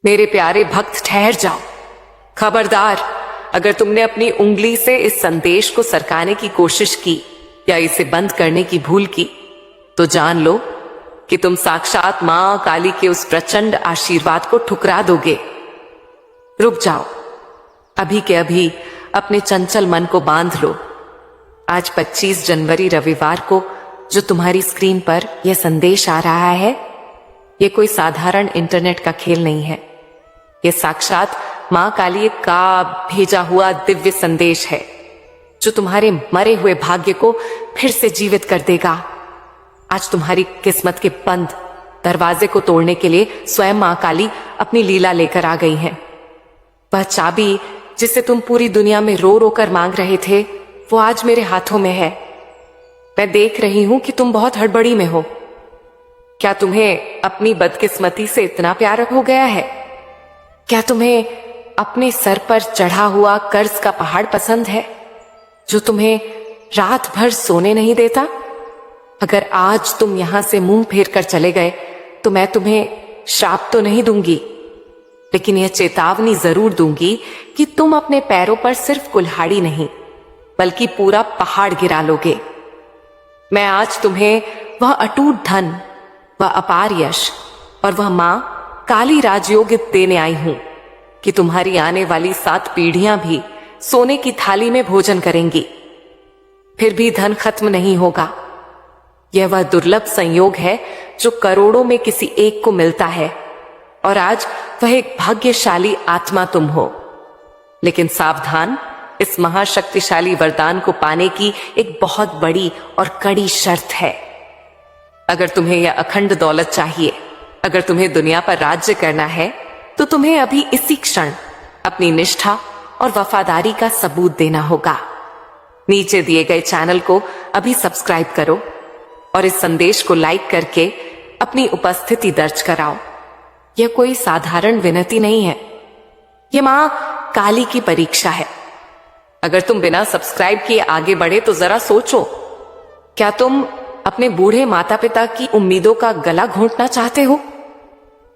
मेरे प्यारे भक्त ठहर जाओ। खबरदार, अगर तुमने अपनी उंगली से इस संदेश को सरकाने की कोशिश की या इसे बंद करने की भूल की तो जान लो कि तुम साक्षात मां काली के उस प्रचंड आशीर्वाद को ठुकरा दोगे। रुक जाओ, अभी के अभी अपने चंचल मन को बांध लो। आज 25 जनवरी रविवार को जो तुम्हारी स्क्रीन पर यह संदेश आ रहा है, यह कोई साधारण इंटरनेट का खेल नहीं है। यह साक्षात मां काली का भेजा हुआ दिव्य संदेश है जो तुम्हारे मरे हुए भाग्य को फिर से जीवित कर देगा। आज तुम्हारी किस्मत के बंद दरवाजे को तोड़ने के लिए स्वयं मां काली अपनी लीला लेकर आ गई हैं। वह चाबी जिसे तुम पूरी दुनिया में रो रो कर मांग रहे थे, वो आज मेरे हाथों में है। मैं देख रही हूं कि तुम बहुत हड़बड़ी में हो। क्या तुम्हें अपनी बदकिस्मती से इतना प्यार हो गया है? क्या तुम्हें अपने सर पर चढ़ा हुआ कर्ज का पहाड़ पसंद है जो तुम्हें रात भर सोने नहीं देता? अगर आज तुम यहां से मुंह फेर कर चले गए तो मैं तुम्हें श्राप तो नहीं दूंगी, लेकिन यह चेतावनी जरूर दूंगी कि तुम अपने पैरों पर सिर्फ कुल्हाड़ी नहीं बल्कि पूरा पहाड़ गिरा लोगे। मैं आज तुम्हें वह अटूट धन, वह अपार यश और वह मां काली राजयोग देने आई हूं कि तुम्हारी आने वाली 7 पीढ़ियां भी सोने की थाली में भोजन करेंगी। फिर भी धन खत्म नहीं होगा। यह वह दुर्लभ संयोग है जो करोड़ों में किसी एक को मिलता है, और आज वह एक भाग्यशाली आत्मा तुम हो। लेकिन सावधान, इस महाशक्तिशाली वरदान को पाने की एक बहुत बड़ी और कड़ी शर्त है। अगर तुम्हें यह अखंड दौलत चाहिए, अगर तुम्हें दुनिया पर राज्य करना है, तो तुम्हें अभी इसी क्षण अपनी निष्ठा और वफादारी का सबूत देना होगा। नीचे दिए गए चैनल को अभी सब्सक्राइब करो और इस संदेश को लाइक करके अपनी उपस्थिति दर्ज कराओ। यह कोई साधारण विनती नहीं है, यह मां काली की परीक्षा है। अगर तुम बिना सब्सक्राइब किए आगे बढ़े तो जरा सोचो, क्या तुम अपने बूढ़े माता पिता की उम्मीदों का गला घोंटना चाहते हो?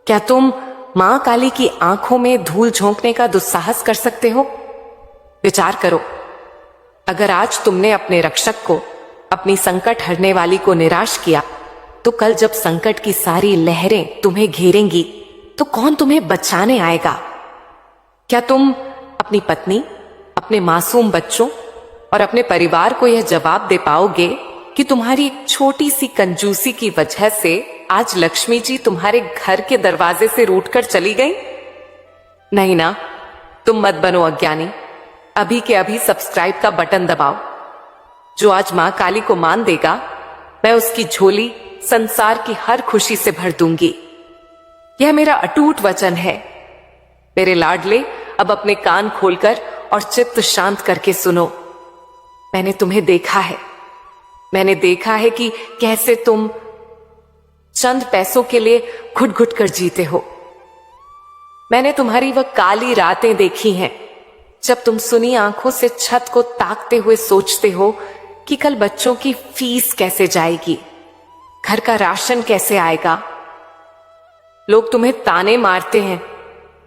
क्या तुम मां काली की आंखों में धूल झोंकने का दुस्साहस कर सकते हो? विचार करो, अगर आज तुमने अपने रक्षक को, अपनी संकट हरने वाली को निराश किया, तो कल जब संकट की सारी लहरें तुम्हें घेरेंगी तो कौन तुम्हें बचाने आएगा? क्या तुम अपनी पत्नी, अपने मासूम बच्चों और अपने परिवार को यह जवाब दे पाओगे कि तुम्हारी एक छोटी सी कंजूसी की वजह से आज लक्ष्मी जी तुम्हारे घर के दरवाजे से रूठकर चली गई? नहीं ना, तुम मत बनो अज्ञानी। अभी के अभी सब्सक्राइब का बटन दबाओ। जो आज मां काली को मान देगा, मैं उसकी झोली संसार की हर खुशी से भर दूंगी। यह मेरा अटूट वचन है। मेरे लाडले, अब अपने कान खोलकर और चित्त शांत करके सुनो। मैंने तुम्हें देखा है, मैंने देखा है कि कैसे तुम चंद पैसों के लिए घुट घुट कर जीते हो। मैंने तुम्हारी वह काली रातें देखी हैं जब तुम सुनी आंखों से छत को ताकते हुए सोचते हो कि कल बच्चों की फीस कैसे जाएगी, घर का राशन कैसे आएगा। लोग तुम्हें ताने मारते हैं,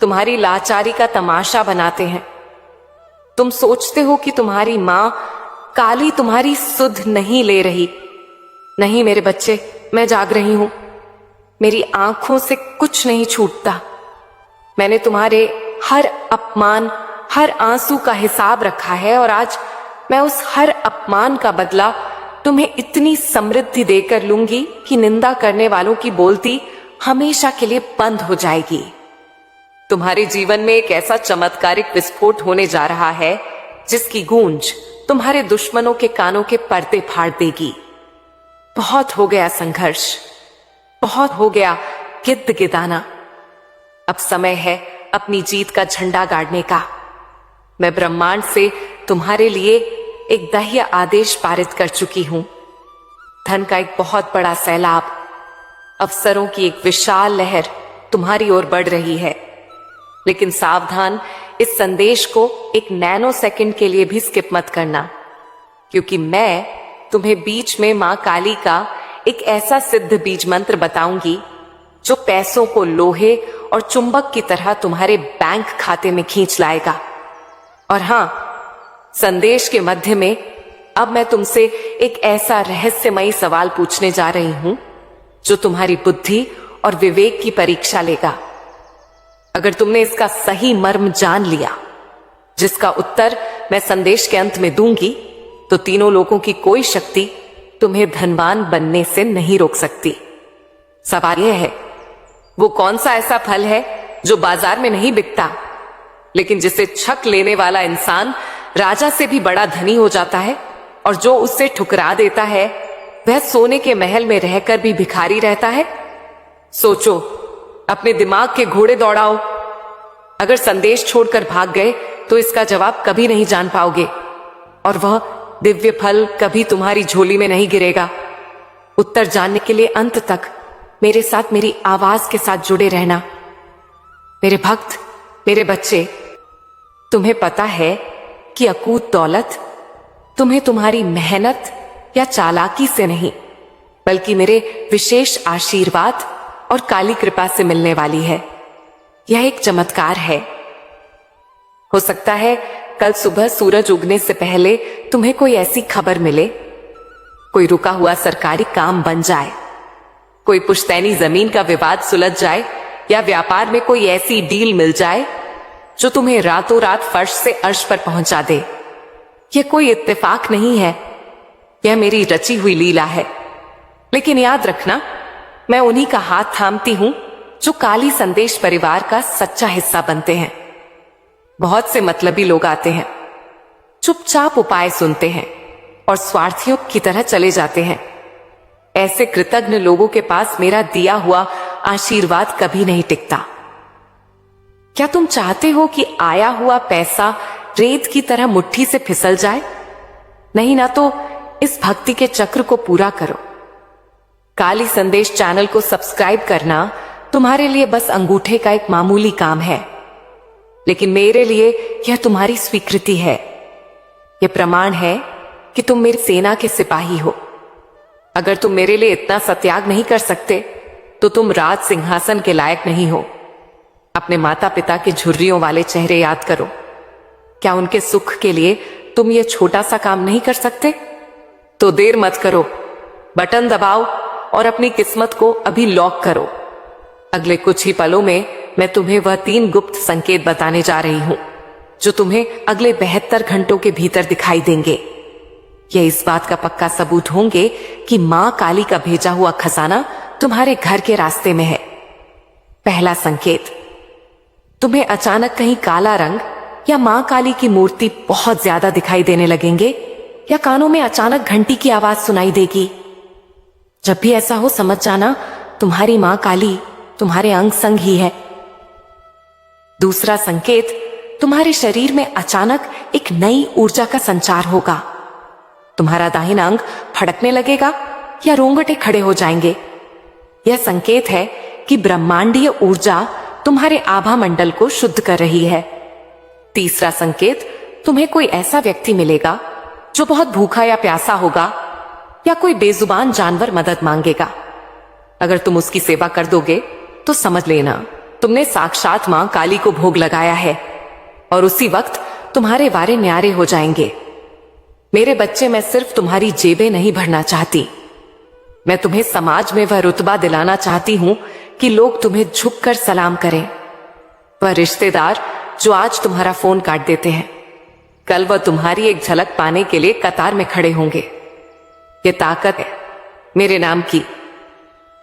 तुम्हारी लाचारी का तमाशा बनाते हैं। तुम सोचते हो कि तुम्हारी मां काली तुम्हारी सुध नहीं ले रही। नहीं मेरे बच्चे, मैं जाग रही हूं। मेरी आंखों से कुछ नहीं छूटता। मैंने तुम्हारे हर अपमान, हर आंसू का हिसाब रखा है, और आज मैं उस हर अपमान का बदला तुम्हें इतनी समृद्धि देकर लूंगी कि निंदा करने वालों की बोलती हमेशा के लिए बंद हो जाएगी। तुम्हारे जीवन में एक ऐसा चमत्कारिक विस्फोट होने जा रहा है जिसकी गूंज तुम्हारे दुश्मनों के कानों के पर्दे फाड़ देगी। बहुत हो गया संघर्ष, बहुत हो गया गिद्ध गिदाना। अब समय है अपनी जीत का झंडा गाड़ने का। मैं ब्रह्मांड से तुम्हारे लिए एक दह्य आदेश पारित कर चुकी हूं। धन का एक बहुत बड़ा सैलाब, अवसरों की एक विशाल लहर तुम्हारी ओर बढ़ रही है। लेकिन सावधान, इस संदेश को एक नैनो सेकंड के लिए भी स्किप मत करना, क्योंकि मैं तुम्हें बीच में मां काली का एक ऐसा सिद्ध बीज मंत्र बताऊंगी जो पैसों को लोहे और चुंबक की तरह तुम्हारे बैंक खाते में खींच लाएगा। और हां, संदेश के मध्य में अब मैं तुमसे एक ऐसा रहस्यमयी सवाल पूछने जा रही हूं जो तुम्हारी बुद्धि और विवेक की परीक्षा लेगा। अगर तुमने इसका सही मर्म जान लिया, जिसका उत्तर मैं संदेश के अंत में दूंगी, तो तीनों लोगों की कोई शक्ति तुम्हें धनवान बनने से नहीं रोक सकती। सवाल यह है, वो कौन सा ऐसा फल है जो बाजार में नहीं बिकता, लेकिन जिसे छक लेने वाला इंसान राजा से भी बड़ा धनी हो जाता है, और जो उससे ठुकरा देता है वह सोने के महल में रहकर भी भिखारी रहता है? सोचो, अपने दिमाग के घोड़े दौड़ाओ। अगर संदेश छोड़कर भाग गए तो इसका जवाब कभी नहीं जान पाओगे, और वह दिव्य फल कभी तुम्हारी झोली में नहीं गिरेगा। उत्तर जानने के लिए अंत तक मेरे साथ, मेरी आवाज के साथ जुड़े रहना। मेरे भक्त, मेरे बच्चे, तुम्हें पता है कि अकूत दौलत तुम्हें तुम्हारी मेहनत या चालाकी से नहीं, बल्कि मेरे विशेष आशीर्वाद और काली कृपा से मिलने वाली है। यह एक चमत्कार है। हो सकता है कल सुबह सूरज उगने से पहले तुम्हें कोई ऐसी खबर मिले, कोई रुका हुआ सरकारी काम बन जाए, कोई पुश्तैनी जमीन का विवाद सुलझ जाए, या व्यापार में कोई ऐसी डील मिल जाए जो तुम्हें रातों रात फर्श से अर्श पर पहुंचा दे। यह कोई इत्तेफाक नहीं है, यह मेरी रची हुई लीला है। लेकिन याद रखना, मैं उन्हीं का हाथ थामती हूं जो काली संदेश परिवार का सच्चा हिस्सा बनते हैं। बहुत से मतलबी लोग आते हैं, चुपचाप उपाय सुनते हैं और स्वार्थियों की तरह चले जाते हैं। ऐसे कृतज्ञ लोगों के पास मेरा दिया हुआ आशीर्वाद कभी नहीं टिकता। क्या तुम चाहते हो कि आया हुआ पैसा रेत की तरह मुट्ठी से फिसल जाए? नहीं ना, तो इस भक्ति के चक्र को पूरा करो। काली संदेश चैनल को सब्सक्राइब करना तुम्हारे लिए बस अंगूठे का एक मामूली काम है, लेकिन मेरे लिए यह तुम्हारी स्वीकृति है। यह प्रमाण है कि तुम मेरी सेना के सिपाही हो। अगर तुम मेरे लिए इतना सत्याग नहीं कर सकते तो तुम राज सिंहासन के लायक नहीं हो। अपने माता पिता के झुर्रियों वाले चेहरे याद करो। क्या उनके सुख के लिए तुम ये छोटा सा काम नहीं कर सकते? तो देर मत करो, बटन दबाओ और अपनी किस्मत को अभी लॉक करो। अगले कुछ ही पलों में मैं तुम्हें वह 3 गुप्त संकेत बताने जा रही हूं जो तुम्हें अगले 72 घंटों के भीतर दिखाई देंगे। यह इस बात का पक्का सबूत होंगे कि मां काली का भेजा हुआ खजाना तुम्हारे घर के रास्ते में है। पहला संकेत, तुम्हें अचानक कहीं काला रंग या मां काली की मूर्ति बहुत ज्यादा दिखाई देने लगेंगे, या कानों में अचानक घंटी की आवाज सुनाई देगी। जब भी ऐसा हो, समझ जाना तुम्हारी मां काली तुम्हारे अंग संग ही है। दूसरा संकेत, तुम्हारे शरीर में अचानक एक नई ऊर्जा का संचार होगा। तुम्हारा दाहिना अंग फड़कने लगेगा या रोंगटे खड़े हो जाएंगे। यह संकेत है कि ब्रह्मांडीय ऊर्जा तुम्हारे आभा मंडल को शुद्ध कर रही है। तीसरा संकेत, तुम्हें कोई ऐसा व्यक्ति मिलेगा जो बहुत भूखा या प्यासा होगा, या कोई बेजुबान जानवर मदद मांगेगा। अगर तुम उसकी सेवा कर दोगे तो समझ लेना तुमने साक्षात मां काली को भोग लगाया है, और उसी वक्त तुम्हारे वारे न्यारे हो जाएंगे। मेरे बच्चे, मैं सिर्फ तुम्हारी जेबें नहीं भरना चाहती, मैं तुम्हें समाज में वह रुतबा दिलाना चाहती हूं कि लोग तुम्हें झुककर सलाम करें। वह रिश्तेदार जो आज तुम्हारा फोन काट देते हैं, कल वह तुम्हारी एक झलक पाने के लिए कतार में खड़े होंगे। ये ताकत है मेरे नाम की,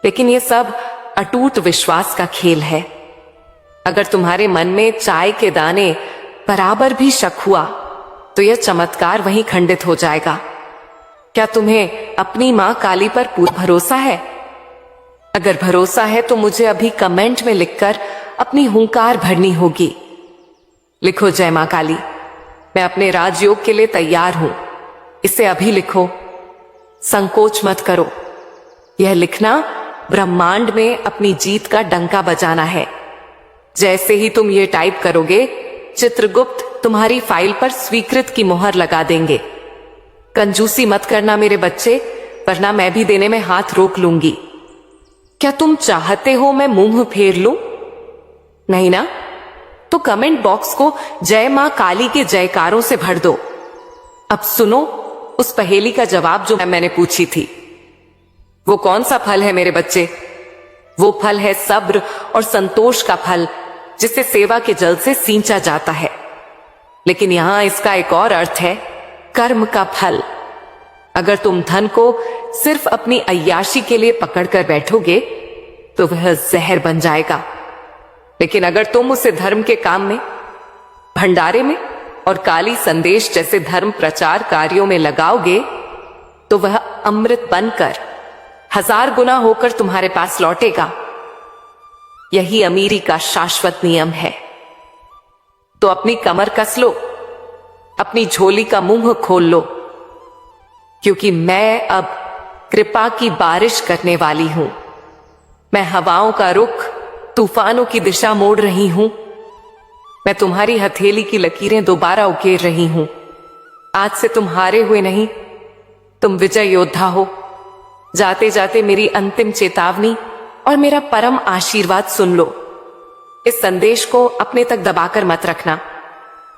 लेकिन ये सब अटूट विश्वास का खेल है। अगर तुम्हारे मन में चाय के दाने बराबर भी शक हुआ तो यह चमत्कार वहीं खंडित हो जाएगा। क्या तुम्हें अपनी मां काली पर पूरा भरोसा है? अगर भरोसा है तो मुझे अभी कमेंट में लिखकर अपनी हुंकार भरनी होगी। लिखो, जय मां काली, मैं अपने राजयोग के लिए तैयार हूं। इसे अभी लिखो, संकोच मत करो। यह लिखना ब्रह्मांड में अपनी जीत का डंका बजाना है। जैसे ही तुम ये टाइप करोगे, चित्रगुप्त तुम्हारी फाइल पर स्वीकृत की मोहर लगा देंगे। कंजूसी मत करना मेरे बच्चे, वरना मैं भी देने में हाथ रोक लूंगी। क्या तुम चाहते हो मैं मुंह फेर लूं? नहीं ना? तो कमेंट बॉक्स को जय मां काली के जयकारों से भर दो। अब सुनो उस पहेली का जवाब जो मैंने पूछी थी। वो कौन सा फल है मेरे बच्चे? वो फल है सब्र और संतोष का फल, जिसे सेवा के जल से सींचा जाता है। लेकिन यहां इसका एक और अर्थ है, कर्म का फल। अगर तुम धन को सिर्फ अपनी अय्याशी के लिए पकड़कर बैठोगे तो वह जहर बन जाएगा। लेकिन अगर तुम उसे धर्म के काम में, भंडारे में और काली संदेश जैसे धर्म प्रचार कार्यों में लगाओगे तो वह अमृत बनकर 1000 गुना होकर तुम्हारे पास लौटेगा। यही अमीरी का शाश्वत नियम है। तो अपनी कमर कस लो, अपनी झोली का मुंह खोल लो, क्योंकि मैं अब कृपा की बारिश करने वाली हूं। मैं हवाओं का रुख, तूफानों की दिशा मोड़ रही हूं। मैं तुम्हारी हथेली की लकीरें दोबारा उकेर रही हूं। आज से तुम हारे हुए नहीं, तुम विजय योद्धा हो। जाते जाते मेरी अंतिम चेतावनी और मेरा परम आशीर्वाद सुन लो। इस संदेश को अपने तक दबाकर मत रखना।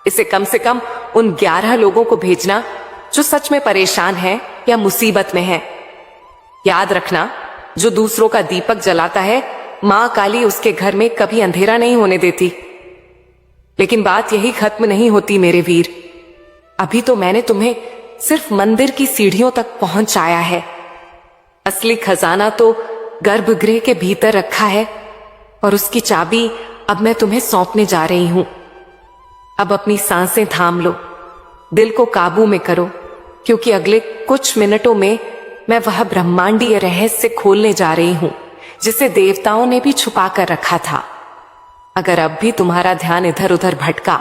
इसे कम से कम उन 11 लोगों को भेजना जो सच में परेशान हैं या मुसीबत में हैं। याद रखना, जो दूसरों का दीपक जलाता है, मां काली उसके घर में कभी अंधेरा नहीं होने देती। लेकिन बात यही खत्म नहीं होती मेरे वीर। अभी तो मैंने तुम्हें सिर्फ मंदिर की सीढ़ियों तक पहुंचाया है। असली खजाना तो गर्भगृह के भीतर रखा है और उसकी चाबी अब मैं तुम्हें सौंपने जा रही हूं। अब अपनी सांसें थाम लो, दिल को काबू में करो, क्योंकि अगले कुछ मिनटों में मैं वह ब्रह्मांडीय रहस्य खोलने जा रही हूं जिसे देवताओं ने भी छुपा कर रखा था। अगर अब भी तुम्हारा ध्यान इधर उधर भटका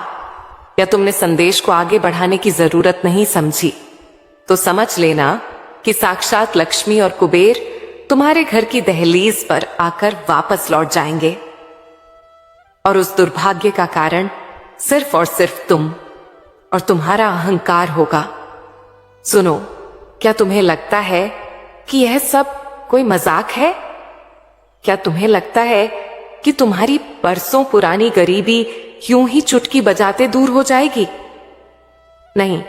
या तुमने संदेश को आगे बढ़ाने की जरूरत नहीं समझी, तो समझ लेना कि साक्षात लक्ष्मी और कुबेर तुम्हारे घर की दहलीज पर आकर वापस लौट जाएंगे। और उस दुर्भाग्य का कारण सिर्फ और सिर्फ तुम और तुम्हारा अहंकार होगा। सुनो, क्या तुम्हें लगता है कि यह सब कोई मजाक है? क्या तुम्हें लगता है कि तुम्हारी बरसों पुरानी गरीबी यूं ही चुटकी बजाते दूर हो जाएगी? नहीं,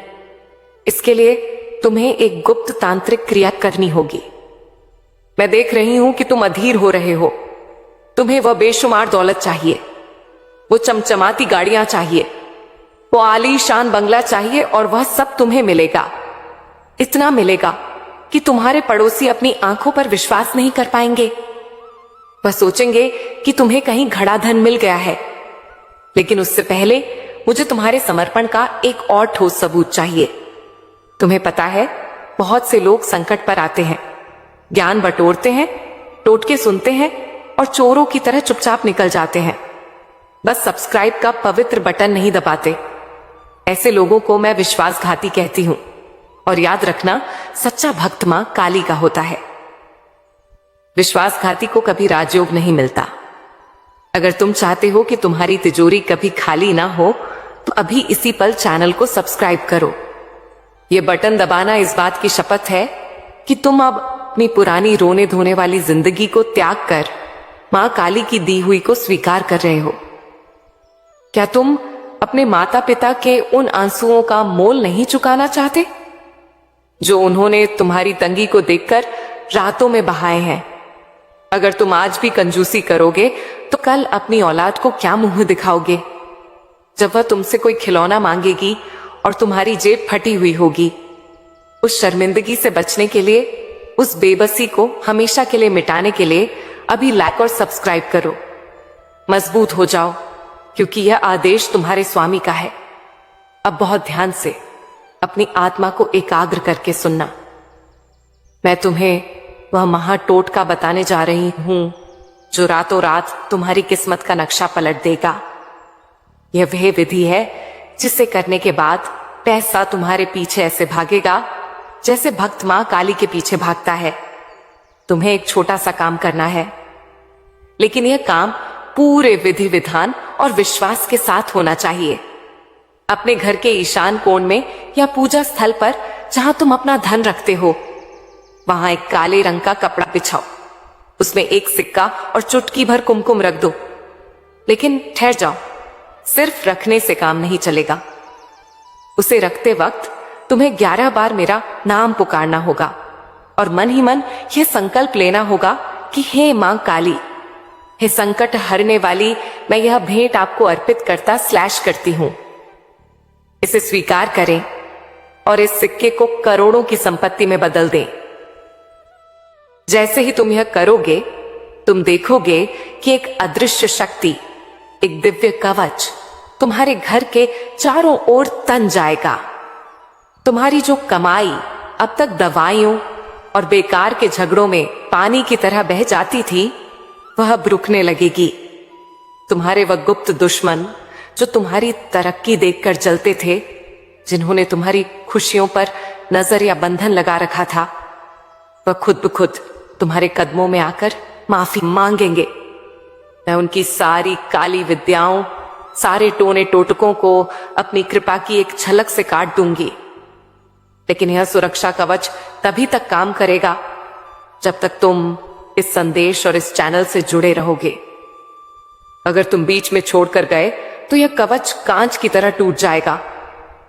इसके लिए तुम्हें एक गुप्त तांत्रिक क्रिया करनी होगी। मैं देख रही हूं कि तुम अधीर हो रहे हो। तुम्हें वह बेशुमार दौलत चाहिए, वो चमचमाती गाड़ियां चाहिए, वो आलीशान बंगला चाहिए, और वह सब तुम्हें मिलेगा। इतना मिलेगा कि तुम्हारे पड़ोसी अपनी आंखों पर विश्वास नहीं कर पाएंगे। वह सोचेंगे कि तुम्हें कहीं घड़ा धन मिल गया है। लेकिन उससे पहले मुझे तुम्हारे समर्पण का एक और ठोस सबूत चाहिए। तुम्हें पता है, बहुत से लोग संकट पर आते हैं, ज्ञान बटोरते हैं, टोटके सुनते हैं और चोरों की तरह चुपचाप निकल जाते हैं। बस सब्सक्राइब का पवित्र बटन नहीं दबाते। ऐसे लोगों को मैं विश्वासघाती कहती हूं। और याद रखना, सच्चा भक्त मां काली का होता है। विश्वासघाती को कभी राजयोग नहीं मिलता। अगर तुम चाहते हो कि तुम्हारी तिजोरी कभी खाली ना हो, तो अभी इसी पल चैनल को सब्सक्राइब करो। यह बटन दबाना इस बात की शपथ है कि तुम अब अपनी पुरानी रोने धोने वाली जिंदगी को त्याग कर मां काली की दी हुई को स्वीकार कर रहे हो। क्या तुम अपने माता पिता के उन आंसुओं का मोल नहीं चुकाना चाहते जो उन्होंने तुम्हारी तंगी को देखकर रातों में बहाए हैं? अगर तुम आज भी कंजूसी करोगे तो कल अपनी औलाद को क्या मुंह दिखाओगे जब वह तुमसे कोई खिलौना मांगेगी और तुम्हारी जेब फटी हुई होगी? उस शर्मिंदगी से बचने के लिए, उस बेबसी को हमेशा के लिए मिटाने के लिए अभी लाइक और सब्सक्राइब करो। मजबूत हो जाओ, क्योंकि यह आदेश तुम्हारे स्वामी का है। अब बहुत ध्यान से अपनी आत्मा को एकाग्र करके सुनना। मैं तुम्हें वह महाटोटका बताने जा रही हूं जो रातों रात तुम्हारी किस्मत का नक्शा पलट देगा। यह वह विधि है जिसे करने के बाद पैसा तुम्हारे पीछे ऐसे भागेगा जैसे भक्त मां काली के पीछे भागता है। तुम्हें एक छोटा सा काम करना है, लेकिन यह काम पूरे विधि विधान और विश्वास के साथ होना चाहिए। अपने घर के ईशान कोण में या पूजा स्थल पर जहां तुम अपना धन रखते हो, वहां एक काले रंग का कपड़ा बिछाओ। उसमें एक सिक्का और चुटकी भर कुमकुम रख दो। लेकिन ठहर जाओ, सिर्फ रखने से काम नहीं चलेगा। उसे रखते वक्त तुम्हें 11 बार मेरा नाम पुकारना होगा और मन ही मन यह संकल्प लेना होगा कि हे मां काली, हे संकट हरने वाली, मैं यह भेंट आपको अर्पित करती हूं। इसे स्वीकार करें और इस सिक्के को करोड़ों की संपत्ति में बदल दें। जैसे ही तुम यह करोगे, तुम देखोगे कि एक अदृश्य शक्ति, एक दिव्य कवच तुम्हारे घर के चारों ओर तन जाएगा। तुम्हारी जो कमाई अब तक दवाइयों और बेकार के झगड़ों में पानी की तरह बह जाती थी, वह अब रुकने लगेगी। तुम्हारे वह गुप्त दुश्मन जो तुम्हारी तरक्की देखकर जलते थे, जिन्होंने तुम्हारी खुशियों पर नजर या बंधन लगा रखा था, वह खुद ब खुद तुम्हारे कदमों में आकर माफी मांगेंगे। मैं उनकी सारी काली विद्याओं, सारे टोने टोटकों को अपनी कृपा की एक झलक से काट दूंगी। लेकिन यह सुरक्षा कवच तभी तक काम करेगा जब तक तुम इस संदेश और इस चैनल से जुड़े रहोगे। अगर तुम बीच में छोड़कर गए तो यह कवच कांच की तरह टूट जाएगा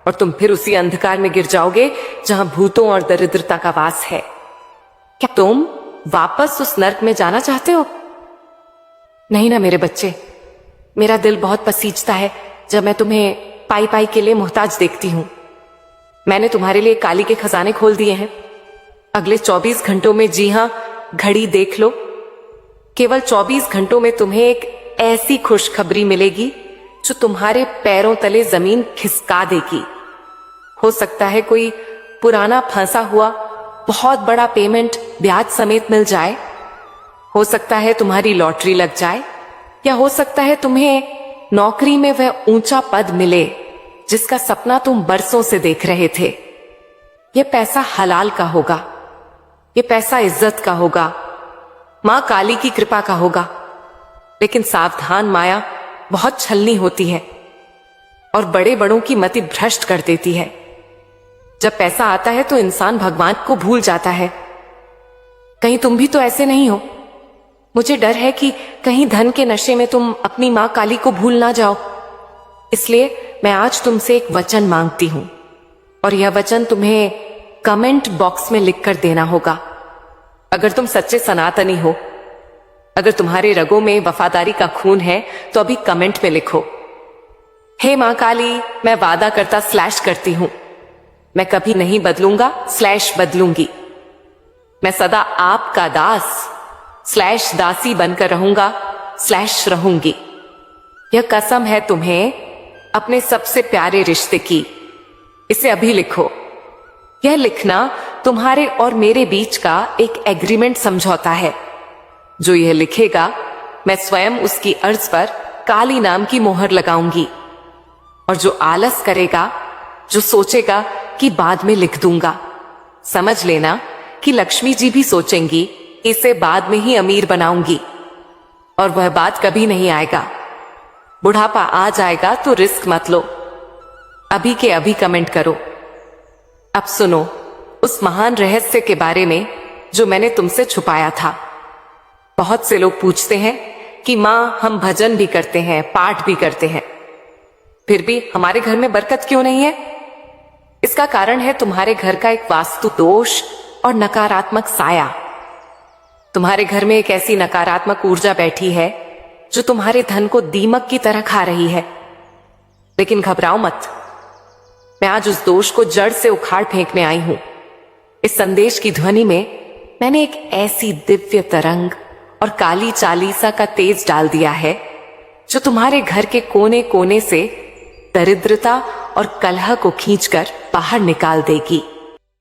और तुम फिर उसी अंधकार में गिर जाओगे जहां भूतों और दरिद्रता का वास है। क्या तुम वापस उस नर्क में जाना चाहते हो? नहीं ना मेरे बच्चे, मेरा दिल बहुत पसीजता है जब मैं तुम्हें पाई पाई के लिए मोहताज देखती हूं। मैंने तुम्हारे लिए काली के खजाने खोल दिए हैं। अगले 24 घंटों में, जी हां, घड़ी देख लो, केवल 24 घंटों में तुम्हें एक ऐसी खुशखबरी मिलेगी जो तुम्हारे पैरों तले जमीन खिसका देगी। हो सकता है कोई पुराना फंसा हुआ बहुत बड़ा पेमेंट ब्याज समेत मिल जाए, हो सकता है तुम्हारी लॉटरी लग जाए, या हो सकता है तुम्हें नौकरी में वह ऊंचा पद मिले जिसका सपना तुम बरसों से देख रहे थे। यह पैसा हलाल का होगा, यह पैसा इज्जत का होगा, मां काली की कृपा का होगा। लेकिन सावधान, माया बहुत छलनी होती है और बड़े बड़ों की मति भ्रष्ट कर देती है। जब पैसा आता है तो इंसान भगवान को भूल जाता है। कहीं तुम भी तो ऐसे नहीं हो? मुझे डर है कि कहीं धन के नशे में तुम अपनी मां काली को भूल ना जाओ। इसलिए मैं आज तुमसे एक वचन मांगती हूं और यह वचन तुम्हें कमेंट बॉक्स में लिखकर देना होगा। अगर तुम सच्चे सनातनी हो, अगर तुम्हारे रगों में वफादारी का खून है, तो अभी कमेंट में लिखो, हे मां काली, मैं वादा करती हूं, मैं कभी नहीं बदलूंगा बदलूंगी। मैं सदा आपका दास दासी बनकर रहूंगा रहूंगी। यह कसम है तुम्हें अपने सबसे प्यारे रिश्ते की। इसे अभी लिखो। यह लिखना तुम्हारे और मेरे बीच का एक एग्रीमेंट समझौता है। जो यह लिखेगा, मैं स्वयं उसकी अर्ज पर काली नाम की मोहर लगाऊंगी। और जो आलस करेगा, जो सोचेगा कि बाद में लिख दूंगा, समझ लेना कि लक्ष्मी जी भी सोचेंगी इसे बाद में ही अमीर बनाऊंगी, और वह बात कभी नहीं आएगा। बुढ़ापा आ जाएगा तो रिस्क मत लो। अभी के अभी कमेंट करो। अब सुनो उस महान रहस्य के बारे में जो मैंने तुमसे छुपाया था। बहुत से लोग पूछते हैं कि मां, हम भजन भी करते हैं, पाठ भी करते हैं, फिर भी हमारे घर में बरकत क्यों नहीं है? इसका कारण है तुम्हारे घर का एक वास्तु दोष और नकारात्मक साया। तुम्हारे घर में एक ऐसी नकारात्मक ऊर्जा बैठी है जो तुम्हारे धन को दीमक की तरह खा रही है। लेकिन घबराओ मत, मैं आज उस दोष को जड़ से उखाड़ फेंकने आई हूं। इस संदेश की ध्वनि में मैंने एक ऐसी दिव्य तरंग और काली चालीसा का तेज डाल दिया है जो तुम्हारे घर के कोने कोने से दरिद्रता और कलह को खींचकर बाहर निकाल देगी।